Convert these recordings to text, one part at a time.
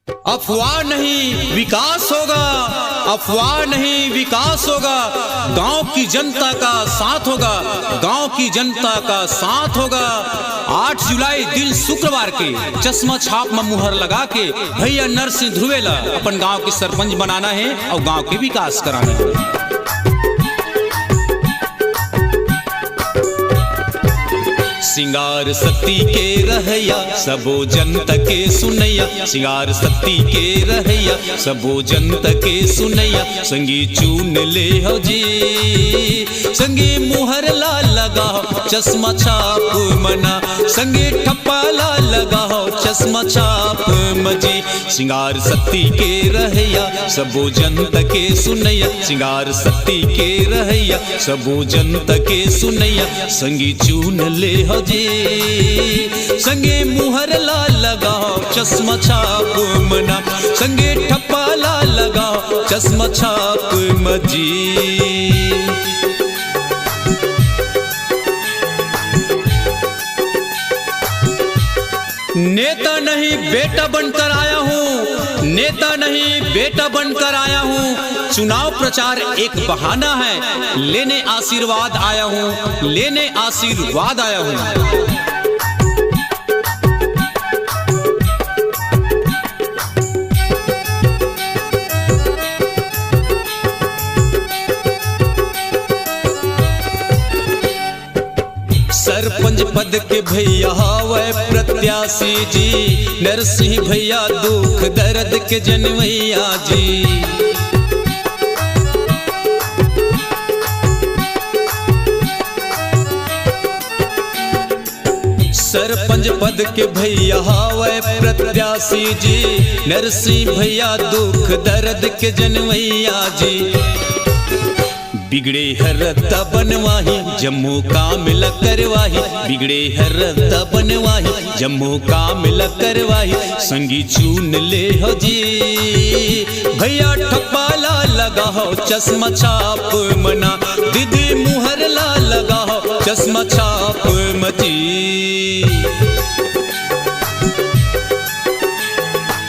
अफवाह नहीं विकास होगा, अफवाह नहीं विकास होगा। गांव की जनता का साथ होगा, गांव की जनता का साथ होगा। 8 जुलाई दिन शुक्रवार के चश्मा छाप में मुहर लगा के भैया नरसिंह ध्रुवेला अपन गांव के सरपंच बनाना है और गांव के विकास कराना है। सिंगार सती के रहैया सबो जनता के सुनैया, सिंगार सती के रहैया सबो जनता के सुनैया। संगी चून ले हो जी, संगी मुहर ला लगाओ चश्मा छाप मना, संगी ठप्पा ला लगाओ चश्मा छाप मजी। सिंगार सती के रहैया सबो जनता के सुनैया, सिंगार सती के रहैया सबो जनता के सुनैया। संगी चून ले हो जी, संगे मुहर ला लगाओ चश्मा छाप मना, संगे ठप्पा ला लगाओ चश्मा छाप मजी। नेता नहीं बेटा बनकर आया हूँ, नेता नहीं बेटा बनकर आया हूँ। चुनाव प्रचार एक बहाना है, लेने आशीर्वाद आया हूँ, लेने आशीर्वाद आया हूँ। सरपंच पद के भैया हवे प्रत्याशी जी, नरसिंह भैया दुख दर्द के जनवैया जी। सरपंच पद के भैया हवे प्रत्याशी जी, नरसिंह भैया दुख दर्द के जनवैया जी। बिगड़े हरता बनवाही जम्मू काम ल करवाही, बिगड़े हरता बनवाही जम्मू काम ल करवाही। संगी चून ले हो जी, भैया ठप्पा ला लगाओ चश्मा छाप मना, दीदी मुहर ला लगाओ चश्मा छाप मची।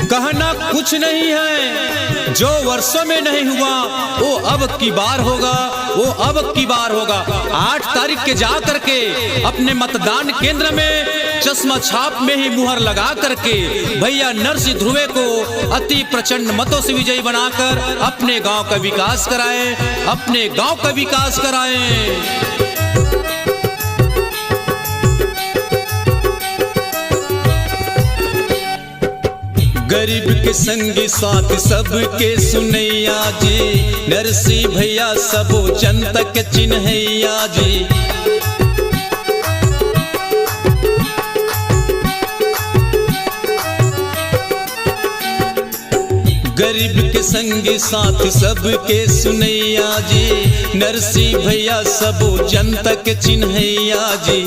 कहना कुछ नहीं है, जो वर्षों में नहीं हुआ वो अब की बार होगा, वो अब की बार होगा। 8 तारीख के जा करके अपने मतदान केंद्र में चश्मा छाप में ही मुहर लगा करके भैया नरसिंह ध्रुवे को अति प्रचंड मतों से विजयी बनाकर अपने गांव का विकास कराएं, अपने गांव का विकास कराएं। गरीब के संगी साथ सबके सुनैया जी, नरसिंह भैया सबो जनता के चिन्हैया जी। गरीब के संगी साथ सबके सुनैया जी, नरसिंह भैया सबो जनता के चिन्हैया जी।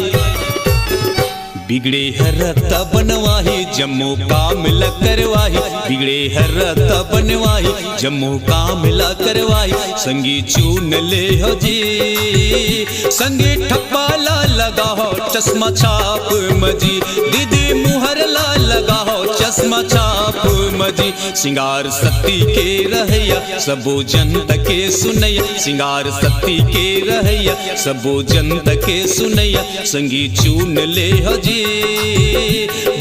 बिगड़े हरता बनवाही जम्मू काम ल करवाही, बिगड़े हरता बनवाही जम्मू काम ल करवाही। संगी चून ले हो जी, संगी ठप्पा ला लगाओ चश्मा छाप मजी, दीदी मुहर ला लगाओ चश्मा छाप मजी। सिंगार सती के रहैया सबो जनता के सुनैया, सिंगार सती के रहैया सबो जनता के सुनैया। संगी चून ले हो जी,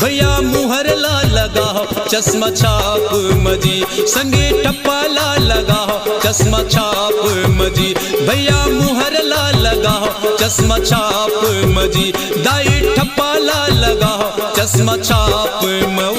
भैया मुहर ला लगाओ चश्मा छाप मजी, संगे ठप्पा ला लगाओ चश्मा छाप मजी। भैया मुहर ला लगाओ चश्मा छाप मजी, दाई ठप्पा ला लगाओ चश्मा छाप मजी।